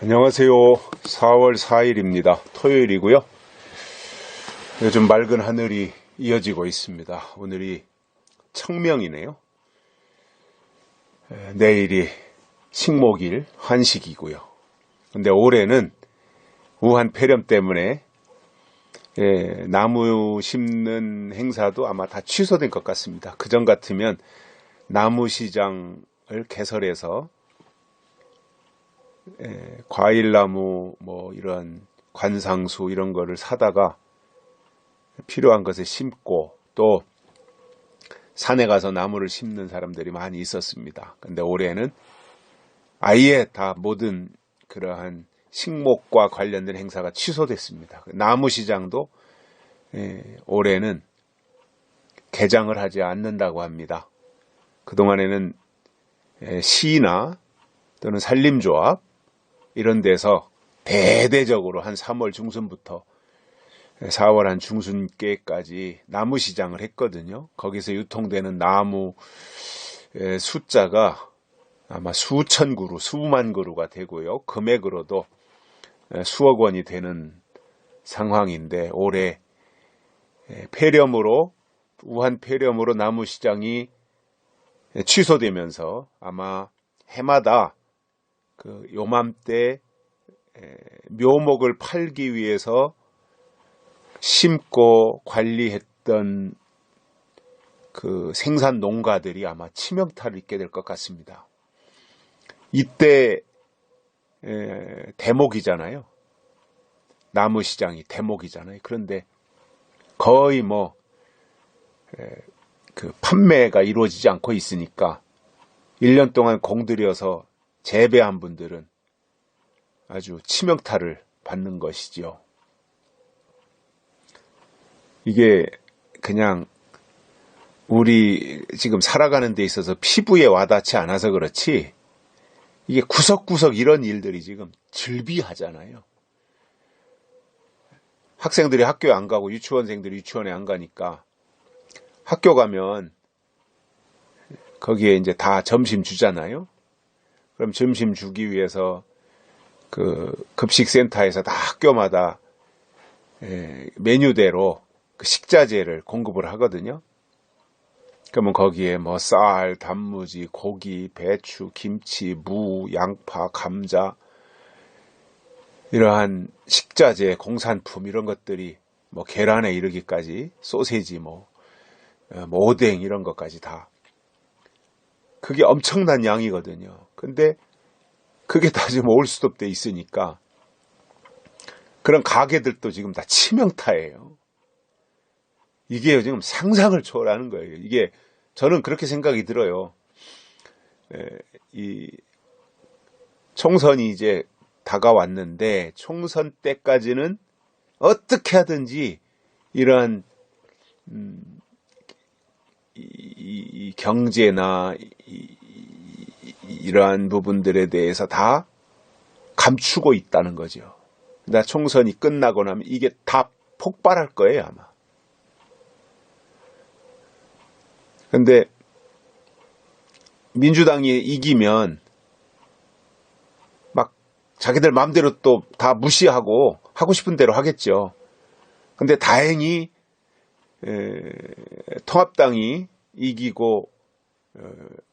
안녕하세요. 4월 4일입니다. 토요일이고요. 요즘 맑은 하늘이 이어지고 있습니다. 오늘이 청명이네요. 내일이 식목일 환식이고요. 근데 올해는 우한 폐렴 때문에 나무 심는 행사도 아마 다 취소된 것 같습니다. 그전 같으면 나무 시장을 개설해서 과일나무 뭐 이런 관상수 이런 거를 사다가 필요한 것에 심고 또 산에 가서 나무를 심는 사람들이 많이 있었습니다. 근데 올해는 아예 다 모든 그러한 식목과 관련된 행사가 취소됐습니다. 나무 시장도 올해는 개장을 하지 않는다고 합니다. 그동안에는 시나 또는 산림조합 이런 데서 대대적으로 한 3월 중순부터 4월 한 중순께까지 나무 시장을 했거든요. 거기서 유통되는 나무 숫자가 아마 수천 그루, 수만 그루가 되고요. 금액으로도 수억 원이 되는 상황인데 올해 우한 폐렴으로 나무 시장이 취소되면서 아마 해마다 그 요맘때 묘목을 팔기 위해서 심고 관리했던 그 생산 농가들이 아마 치명타를 입게 될 것 같습니다. 이때 대목이잖아요. 나무 시장이 대목이잖아요. 그런데 거의 그 판매가 이루어지지 않고 있으니까 1년 동안 공들여서 재배한 분들은 아주 치명타를 받는 것이지요. 이게 그냥 우리 지금 살아가는 데 있어서 피부에 와닿지 않아서 그렇지 이게 구석구석 이런 일들이 지금 즐비하잖아요. 학생들이 학교에 안 가고 유치원생들이 유치원에 안 가니까 학교 가면 거기에 이제 다 점심 주잖아요. 그럼 점심 주기 위해서 그 급식센터에서 다 학교마다 메뉴대로 그 식자재를 공급을 하거든요. 그러면 거기에 뭐 쌀, 단무지, 고기, 배추, 김치, 무, 양파, 감자 이러한 식자재, 공산품 이런 것들이 뭐 계란에 이르기까지 소세지 뭐 오뎅 이런 것까지 다 그게 엄청난 양이거든요. 근데 그게 다 지금 올스톱돼 있으니까 그런 가게들도 지금 다 치명타예요. 이게 지금 상상을 초월하는 거예요. 이게 저는 그렇게 생각이 들어요. 이 총선이 이제 다가왔는데 총선 때까지는 어떻게 하든지 이러한 이 경제나 이러한 부분들에 대해서 다 감추고 있다는 거죠. 근데 총선이 끝나고 나면 이게 다 폭발할 거예요, 아마. 근데 민주당이 이기면 막 자기들 마음대로 또 다 무시하고 하고 싶은 대로 하겠죠. 근데 다행히 통합당이 이기고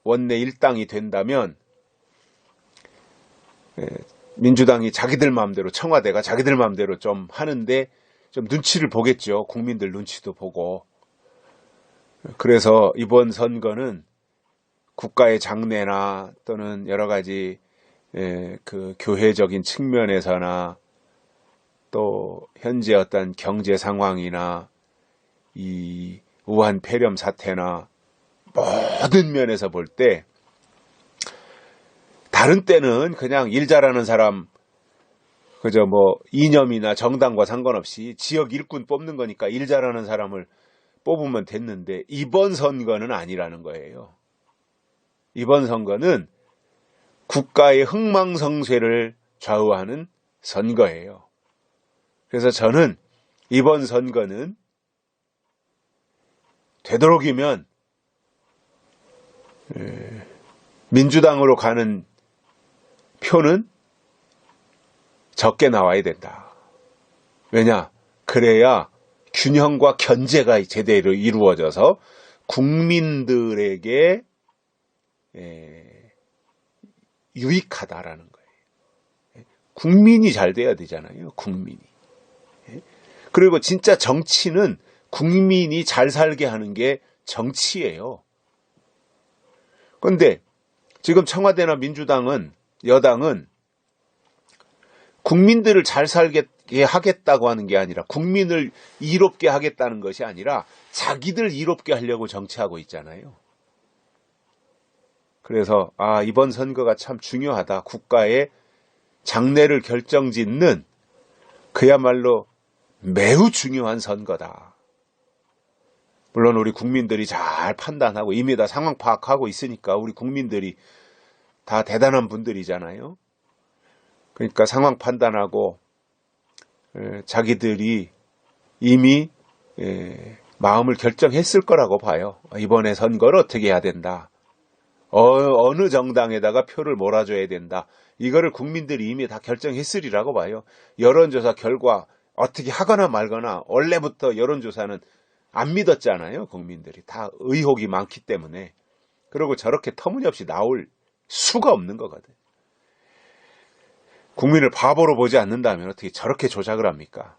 원내 1당이 된다면 민주당이 자기들 마음대로 청와대가 자기들 마음대로 좀 하는데 좀 눈치를 보겠죠. 국민들 눈치도 보고. 그래서 이번 선거는 국가의 장래나 또는 여러 가지 그 교회적인 측면에서나 또 현재 어떤 경제 상황이나 이 우한 폐렴 사태나 모든 면에서 볼 때 다른 때는 그냥 일 잘하는 사람 그저 뭐 이념이나 정당과 상관없이 지역 일꾼 뽑는 거니까 일 잘하는 사람을 뽑으면 됐는데 이번 선거는 아니라는 거예요. 이번 선거는 국가의 흥망성쇠를 좌우하는 선거예요. 그래서 저는 이번 선거는 되도록이면 민주당으로 가는 표는 적게 나와야 된다. 왜냐? 그래야 균형과 견제가 제대로 이루어져서 국민들에게 유익하다라는 거예요. 국민이 잘 돼야 되잖아요. 국민이. 그리고 진짜 정치는 국민이 잘 살게 하는 게 정치예요. 그런데 지금 청와대나 민주당은, 여당은 국민들을 잘 살게 하겠다고 하는 게 아니라, 국민을 이롭게 하겠다는 것이 아니라 자기들 이롭게 하려고 정치하고 있잖아요. 그래서 이번 선거가 참 중요하다. 국가의 장래를 결정짓는 그야말로 매우 중요한 선거다. 물론 우리 국민들이 잘 판단하고 이미 다 상황 파악하고 있으니까, 우리 국민들이 다 대단한 분들이잖아요. 그러니까 상황 판단하고 자기들이 이미 마음을 결정했을 거라고 봐요. 이번에 선거를 어떻게 해야 된다. 어느 정당에다가 표를 몰아줘야 된다. 이거를 국민들이 이미 다 결정했으리라고 봐요. 여론조사 결과 어떻게 하거나 말거나, 원래부터 여론조사는 안 믿었잖아요. 국민들이 다 의혹이 많기 때문에. 그리고 저렇게 터무니없이 나올 수가 없는 거거든. 국민을 바보로 보지 않는다면 어떻게 저렇게 조작을 합니까?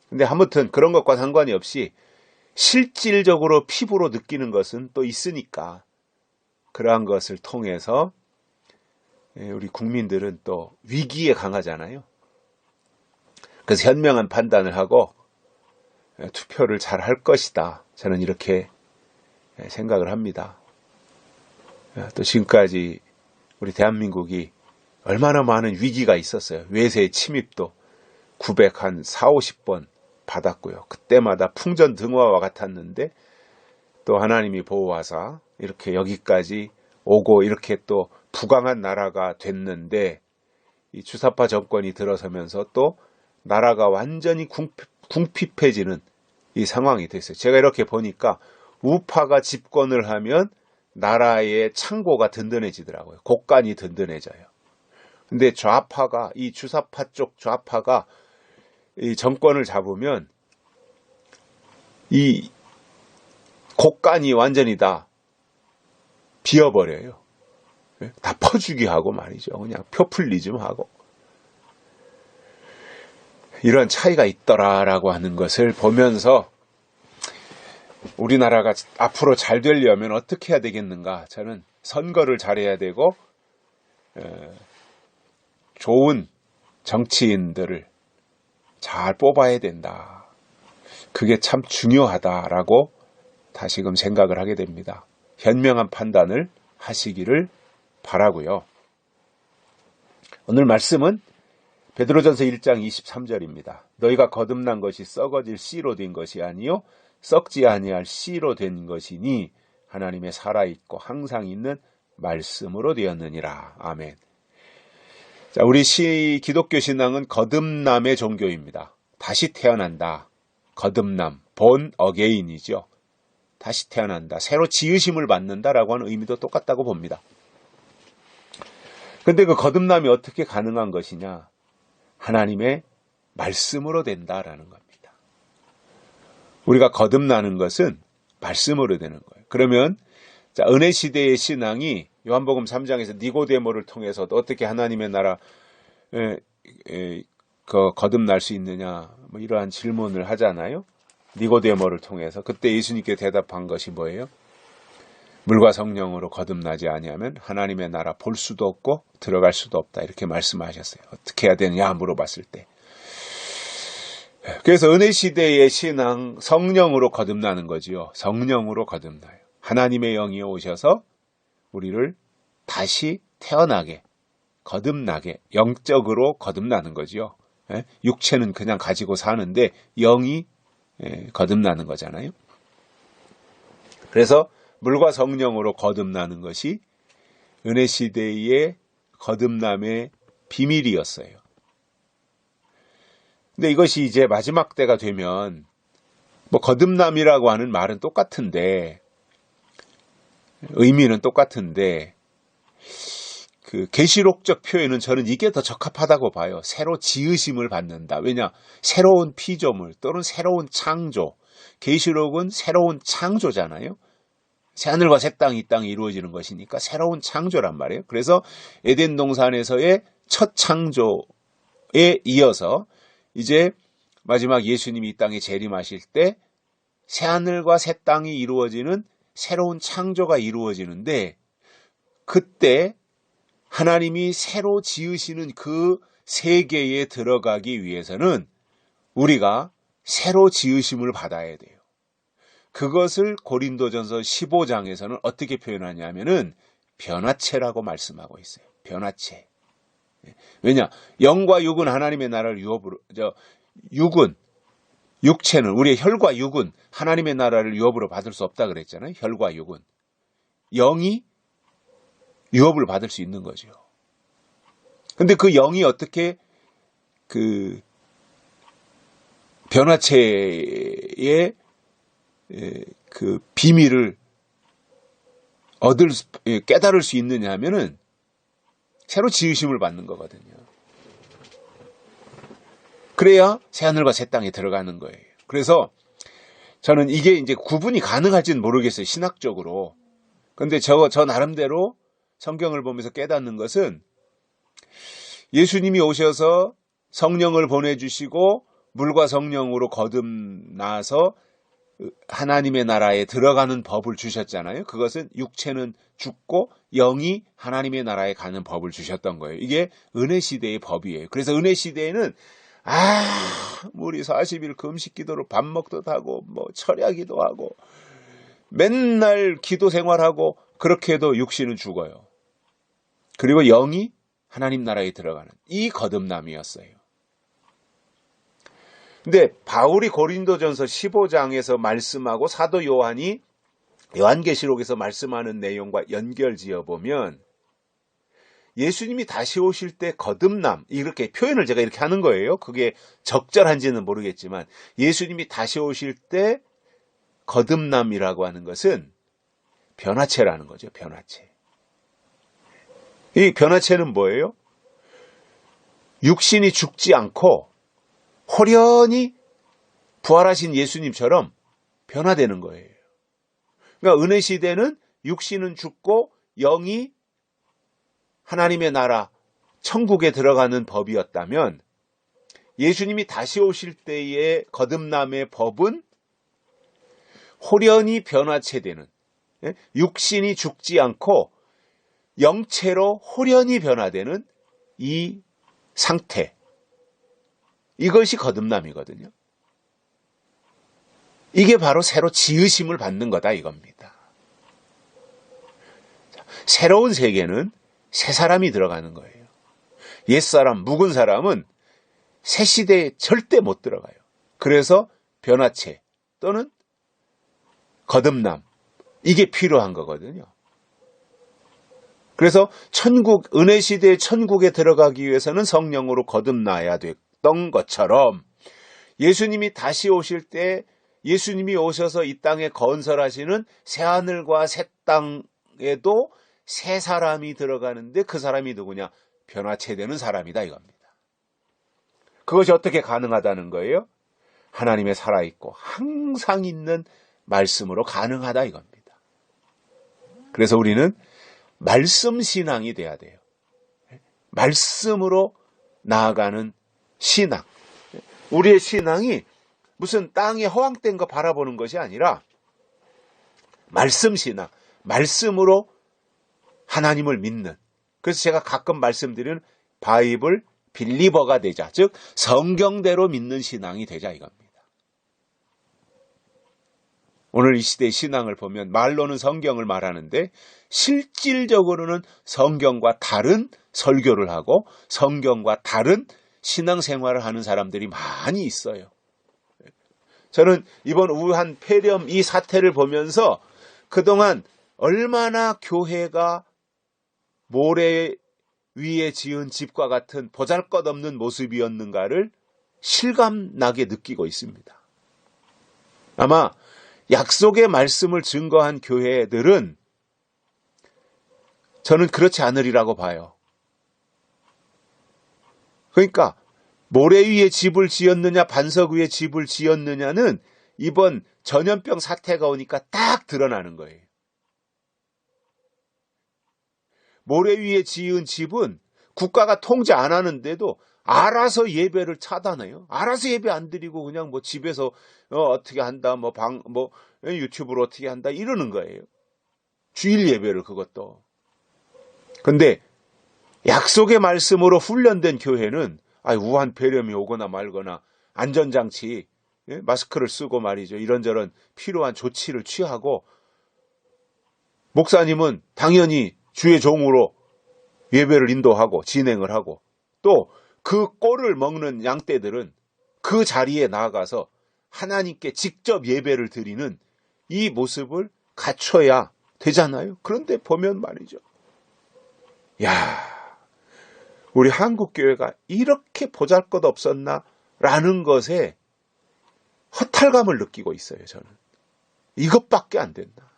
근데 아무튼 그런 것과 상관이 없이 실질적으로 피부로 느끼는 것은 또 있으니까, 그러한 것을 통해서 우리 국민들은 또 위기에 강하잖아요. 그래서 현명한 판단을 하고 투표를 잘 할 것이다. 저는 이렇게 생각을 합니다. 또 지금까지 우리 대한민국이 얼마나 많은 위기가 있었어요. 외세의 침입도 940-50번 받았고요. 그때마다 풍전등화와 같았는데 또 하나님이 보호하사 이렇게 여기까지 오고, 이렇게 또 부강한 나라가 됐는데, 이 주사파 정권이 들어서면서 또 나라가 완전히 궁핍해지는 이 상황이 됐어요. 제가 이렇게 보니까 우파가 집권을 하면 나라의 창고가 든든해지더라고요. 곳간이 든든해져요. 근데 좌파가, 이 주사파 쪽 좌파가 이 정권을 잡으면 이 곳간이 완전히 다 비어버려요. 다 퍼주기 하고 말이죠. 그냥 표풀리즘 하고. 이런 차이가 있더라라고 하는 것을 보면서 우리나라가 앞으로 잘 되려면 어떻게 해야 되겠는가? 저는 선거를 잘해야 되고 좋은 정치인들을 잘 뽑아야 된다. 그게 참 중요하다라고 다시금 생각을 하게 됩니다. 현명한 판단을 하시기를 바라고요. 오늘 말씀은 베드로전서 1장 23절입니다. 너희가 거듭난 것이 썩어질 씨로 된 것이 아니요 썩지 아니할 씨로 된 것이니 하나님의 살아있고 항상 있는 말씀으로 되었느니라. 아멘. 자, 우리 기독교 신앙은 거듭남의 종교입니다. 다시 태어난다. 거듭남, born again이죠. 다시 태어난다. 새로 지으심을 받는다라고 하는 의미도 똑같다고 봅니다. 근데 그 거듭남이 어떻게 가능한 것이냐? 하나님의 말씀으로 된다라는 겁니다. 우리가 거듭나는 것은 말씀으로 되는 거예요. 그러면 자, 은혜 시대의 신앙이 요한복음 3장에서 니고데모를 통해서도 어떻게 하나님의 나라 거듭날 수 있느냐, 뭐 이러한 질문을 하잖아요. 니고데모를 통해서. 그때 예수님께 대답한 것이 뭐예요? 물과 성령으로 거듭나지 아니하면 하나님의 나라 볼 수도 없고 들어갈 수도 없다. 이렇게 말씀하셨어요. 어떻게 해야 되느냐 물어봤을 때. 그래서 은혜 시대의 신앙, 성령으로 거듭나는 거지요. 성령으로 거듭나요. 하나님의 영이 오셔서 우리를 다시 태어나게, 거듭나게, 영적으로 거듭나는 거지요. 육체는 그냥 가지고 사는데 영이 거듭나는 거잖아요. 그래서 물과 성령으로 거듭나는 것이 은혜 시대의 거듭남의 비밀이었어요. 근데 이것이 이제 마지막 때가 되면 뭐 거듭남이라고 하는 말은 똑같은데, 의미는 똑같은데, 그 계시록적 표현은 저는 이게 더 적합하다고 봐요. 새로 지으심을 받는다. 왜냐? 새로운 피조물 또는 새로운 창조. 계시록은 새로운 창조잖아요. 새하늘과 새 땅, 이 땅이 이루어지는 것이니까 새로운 창조란 말이에요. 그래서 에덴 동산에서의 첫 창조에 이어서 이제 마지막 예수님이 이 땅에 재림하실 때 새하늘과 새 땅이 이루어지는 새로운 창조가 이루어지는데, 그때 하나님이 새로 지으시는 그 세계에 들어가기 위해서는 우리가 새로 지으심을 받아야 돼요. 그것을 고린도전서 15장에서는 어떻게 표현하냐면은 변화체라고 말씀하고 있어요. 변화체. 왜냐? 영과 육은 하나님의 나라를 유업으로, 육체는, 우리의 혈과 육은 하나님의 나라를 유업으로 받을 수 없다 그랬잖아요. 혈과 육은. 영이 유업을 받을 수 있는 거죠. 근데 그 영이 어떻게 그 변화체의 그 비밀을 깨달을 수 있느냐 하면은 새로 지으심을 받는 거거든요. 그래야 새하늘과 새 땅에 들어가는 거예요. 그래서 저는 이게 이제 구분이 가능할지는 모르겠어요, 신학적으로. 근데 저 나름대로 성경을 보면서 깨닫는 것은, 예수님이 오셔서 성령을 보내주시고 물과 성령으로 거듭나서 하나님의 나라에 들어가는 법을 주셨잖아요. 그것은 육체는 죽고 영이 하나님의 나라에 가는 법을 주셨던 거예요. 이게 은혜 시대의 법이에요. 그래서 은혜 시대에는 우리 40일 금식 기도로 밥 먹듯 하고 뭐 철야기도 하고 맨날 기도 생활하고 그렇게 해도 육신은 죽어요. 그리고 영이 하나님 나라에 들어가는 이 거듭남이었어요. 근데 바울이 고린도전서 15장에서 말씀하고 사도 요한이 요한계시록에서 말씀하는 내용과 연결지어 보면, 예수님이 다시 오실 때 거듭남, 이렇게 표현을 제가 이렇게 하는 거예요. 그게 적절한지는 모르겠지만, 예수님이 다시 오실 때 거듭남이라고 하는 것은 변화체라는 거죠. 변화체. 이 변화체는 뭐예요? 육신이 죽지 않고 호련히 부활하신 예수님처럼 변화되는 거예요. 그러니까 은혜 시대는 육신은 죽고 영이 하나님의 나라, 천국에 들어가는 법이었다면, 예수님이 다시 오실 때의 거듭남의 법은 호련히 변화체되는, 육신이 죽지 않고 영체로 호련히 변화되는 이 상태, 이것이 거듭남이거든요. 이게 바로 새로 지으심을 받는 거다 이겁니다. 새로운 세계는 새 사람이 들어가는 거예요. 옛사람, 묵은 사람은 새 시대에 절대 못 들어가요. 그래서 변화체 또는 거듭남, 이게 필요한 거거든요. 그래서 은혜 시대의 천국에 들어가기 위해서는 성령으로 거듭나야 됐던 것처럼, 예수님이 다시 오실 때 예수님이 오셔서 이 땅에 건설하시는 새하늘과 새 땅에도 새 사람이 들어가는데, 그 사람이 누구냐? 변화체되는 사람이다 이겁니다. 그것이 어떻게 가능하다는 거예요? 하나님의 살아있고 항상 있는 말씀으로 가능하다 이겁니다. 그래서 우리는 말씀 신앙이 돼야 돼요. 말씀으로 나아가는 신앙. 우리의 신앙이 무슨 땅에 허황된 거 바라보는 것이 아니라 말씀 신앙, 말씀으로 하나님을 믿는. 그래서 제가 가끔 말씀드리는 바이블 빌리버가 되자, 즉 성경대로 믿는 신앙이 되자 이겁니다. 오늘 이 시대의 신앙을 보면 말로는 성경을 말하는데 실질적으로는 성경과 다른 설교를 하고 성경과 다른 신앙생활을 하는 사람들이 많이 있어요. 저는 이번 우한 폐렴 이 사태를 보면서 그동안 얼마나 교회가 모래 위에 지은 집과 같은 보잘것없는 모습이었는가를 실감나게 느끼고 있습니다. 아마 약속의 말씀을 증거한 교회들은 저는 그렇지 않으리라고 봐요. 그러니까 모래 위에 집을 지었느냐 반석 위에 집을 지었느냐는 이번 전염병 사태가 오니까 딱 드러나는 거예요. 모래 위에 지은 집은 국가가 통제 안 하는데도 알아서 예배를 차단해요. 알아서 예배 안 드리고 그냥 뭐 집에서 어떻게 한다, 뭐 유튜브로 어떻게 한다 이러는 거예요. 주일 예배를 그것도. 근데 약속의 말씀으로 훈련된 교회는 우한 폐렴이 오거나 말거나 안전장치, 마스크를 쓰고 말이죠. 이런저런 필요한 조치를 취하고 목사님은 당연히 주의 종으로 예배를 인도하고 진행을 하고 또 그 꼴을 먹는 양떼들은 그 자리에 나아가서 하나님께 직접 예배를 드리는 이 모습을 갖춰야 되잖아요. 그런데 보면 말이죠. 야, 우리 한국교회가 이렇게 보잘것없었나? 라는 것에 허탈감을 느끼고 있어요, 저는. 이것밖에 안 된다.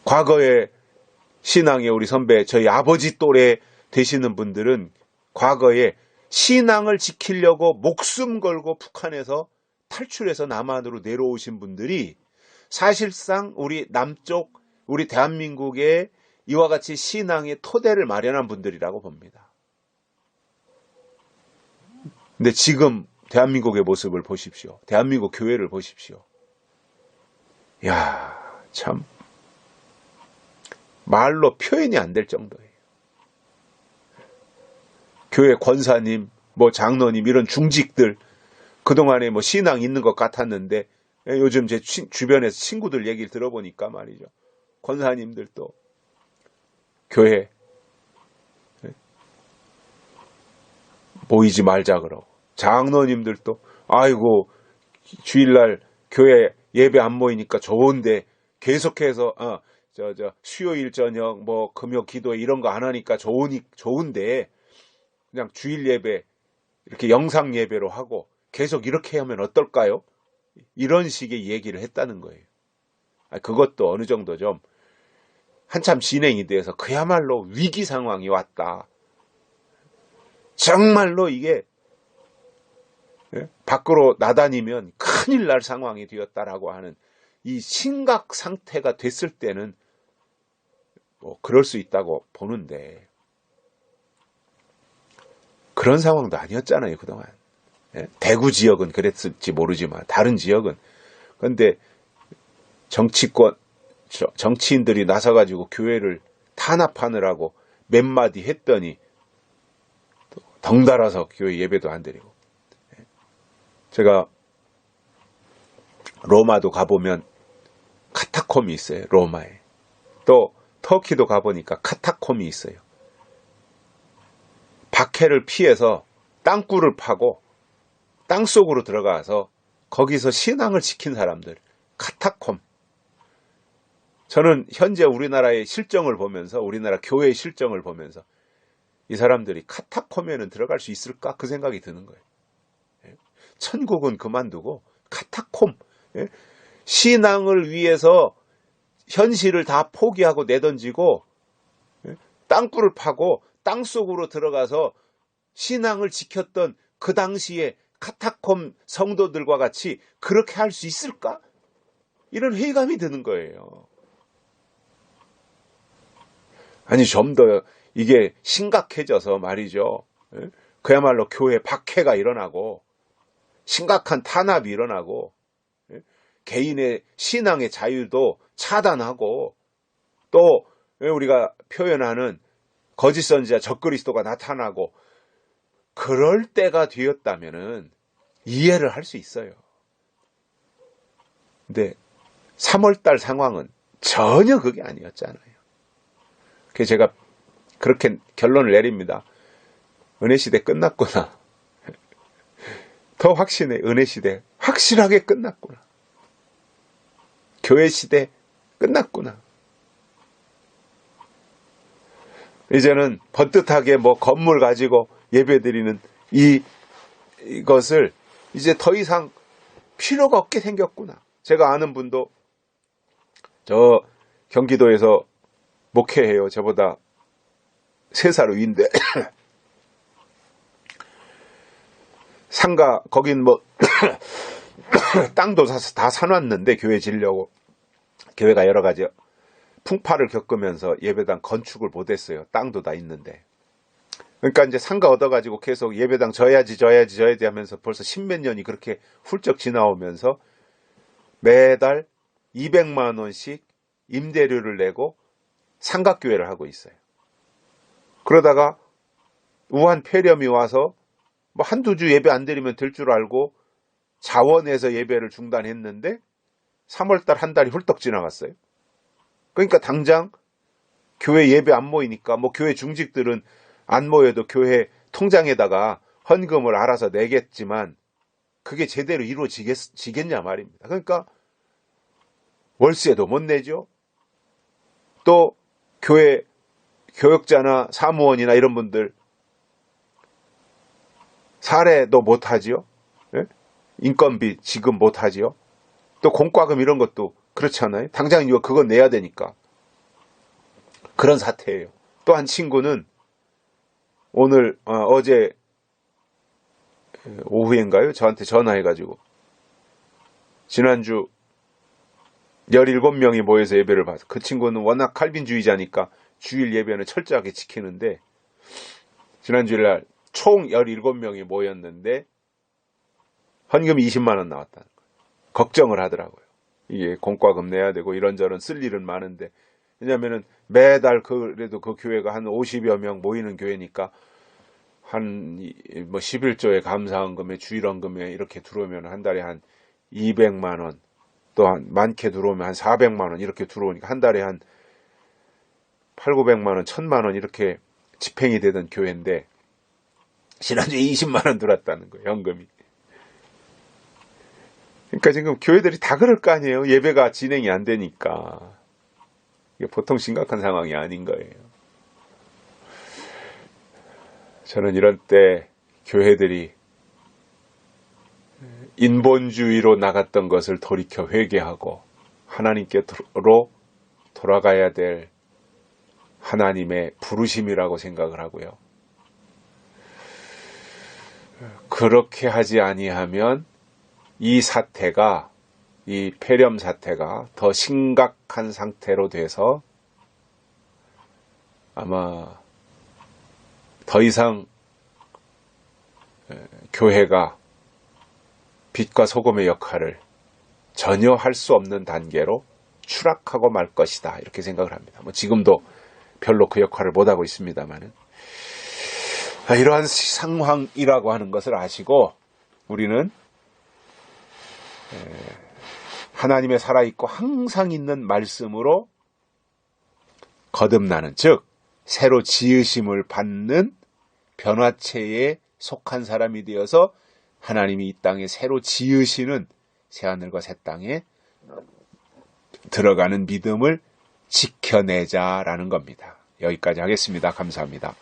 과거에 신앙의 우리 선배, 저희 아버지 또래 되시는 분들은 과거에 신앙을 지키려고 목숨 걸고 북한에서 탈출해서 남한으로 내려오신 분들이 사실상 우리 남쪽, 우리 대한민국의 이와 같이 신앙의 토대를 마련한 분들이라고 봅니다. 근데 지금 대한민국의 모습을 보십시오. 대한민국 교회를 보십시오. 야, 참 말로 표현이 안 될 정도예요. 교회 권사님, 장로님 이런 중직들 그동안에 신앙 있는 것 같았는데 요즘 제 주변에서 친구들 얘기를 들어보니까 말이죠. 권사님들도 교회 모이지 말자 그러고 장로님들도 아이고 주일날 교회 예배 안 모이니까 좋은데 계속해서 수요일 저녁 금요 기도 이런 거 안 하니까 좋은데 그냥 주일 예배 이렇게 영상 예배로 하고 계속 이렇게 하면 어떨까요? 이런 식의 얘기를 했다는 거예요. 그것도 어느 정도 좀 한참 진행이 돼서 그야말로 위기 상황이 왔다. 정말로 이게 밖으로 나다니면 큰일 날 상황이 되었다라고 하는 이 심각 상태가 됐을 때는 그럴 수 있다고 보는데 그런 상황도 아니었잖아요, 그동안. 대구 지역은 그랬을지 모르지만 다른 지역은. 그런데 정치인들이 나서가지고 교회를 탄압하느라고 몇 마디 했더니 덩달아서 교회 예배도 안 드리고. 제가 로마도 가보면 카타콤이 있어요, 로마에. 또 터키도 가보니까 카타콤이 있어요. 박해를 피해서 땅굴을 파고 땅속으로 들어가서 거기서 신앙을 지킨 사람들, 카타콤. 저는 현재 우리나라의 실정을 보면서, 우리나라 교회의 실정을 보면서 이 사람들이 카타콤에는 들어갈 수 있을까? 그 생각이 드는 거예요. 천국은 그만두고 카타콤, 신앙을 위해서 현실을 다 포기하고 내던지고 땅굴을 파고 땅속으로 들어가서 신앙을 지켰던 그 당시에 카타콤 성도들과 같이 그렇게 할 수 있을까? 이런 회의감이 드는 거예요. 아니, 좀 더 이게 심각해져서 말이죠. 그야말로 교회 박해가 일어나고 심각한 탄압이 일어나고 개인의 신앙의 자유도 차단하고 또 우리가 표현하는 거짓 선지자 적그리스도가 나타나고 그럴 때가 되었다면은 이해를 할 수 있어요. 근데 3월달 상황은 전혀 그게 아니었잖아요. 그래서 제가 그렇게 결론을 내립니다. 은혜시대 끝났구나. 더 확신해. 은혜시대 확실하게 끝났구나. 교회시대 끝났구나. 이제는 번듯하게 건물 가지고 예배드리는 이것을 이제 더 이상 필요가 없게 생겼구나. 제가 아는 분도 저 경기도에서 목회해요. 저보다 3살 위인데 상가 거긴 뭐 땅도 다 사놨는데 교회 지려고 교회가 여러 가지 풍파를 겪으면서 예배당 건축을 못했어요. 땅도 다 있는데. 그러니까 이제 상가 얻어가지고 계속 예배당 져야지 하면서 벌써 10몇 년이 그렇게 훌쩍 지나오면서 매달 200만 원씩 임대료를 내고 삼각교회를 하고 있어요. 그러다가 우한 폐렴이 와서 뭐 한두 주 예배 안 드리면 될 줄 알고 자원해서 예배를 중단했는데 3월달 한 달이 훌떡 지나갔어요. 그러니까 당장 교회 예배 안 모이니까 뭐 교회 중직들은 안 모여도 교회 통장에다가 헌금을 알아서 내겠지만 그게 제대로 이루어지겠냐 말입니다. 그러니까 월세도 못 내죠. 또 교회 교역자나 사무원이나 이런 분들 사례도 못하지요. 예? 인건비 지급 못하지요. 또 공과금 이런 것도 그렇잖아요. 당장 이거 그거 내야 되니까. 그런 사태예요. 또 한 친구는 오늘 어제 오후인가요? 저한테 전화해가지고 지난주 17명이 모여서 예배를 봐서 그 친구는 워낙 칼빈주의자니까 주일 예배는 철저하게 지키는데 지난주일날 총 17명이 모였는데 헌금이 20만 원 나왔다는 거예요. 걱정을 하더라고요. 이게 공과금 내야 되고 이런저런 쓸 일은 많은데 왜냐면은 매달 그래도 그 교회가 한 50여 명 모이는 교회니까 한 뭐 11조의 감사헌금에 주일헌금에 이렇게 들어오면 한 달에 한 200만 원 또 한 많게 들어오면 한 400만 원 이렇게 들어오니까 한 달에 한 8, 900만 원, 1000만 원 이렇게 집행이 되던 교회인데 지난주에 20만 원 들어왔다는 거예요. 현금이. 그러니까 지금 교회들이 다 그럴 거 아니에요. 예배가 진행이 안 되니까. 이게 보통 심각한 상황이 아닌 거예요. 저는 이런 때 교회들이 인본주의로 나갔던 것을 돌이켜 회개하고 하나님께로 돌아가야 될 하나님의 부르심이라고 생각을 하고요. 그렇게 하지 아니하면 이 사태가 이 폐렴 사태가 더 심각한 상태로 돼서 아마 더 이상 교회가 빛과 소금의 역할을 전혀 할 수 없는 단계로 추락하고 말 것이다 이렇게 생각을 합니다. 뭐 지금도 별로 그 역할을 못하고 있습니다만은 이러한 상황이라고 하는 것을 아시고 우리는 하나님의 살아있고 항상 있는 말씀으로 거듭나는 즉 새로 지으심을 받는 변화체에 속한 사람이 되어서 하나님이 이 땅에 새로 지으시는 새하늘과 새 땅에 들어가는 믿음을 지켜내자라는 겁니다. 여기까지 하겠습니다. 감사합니다.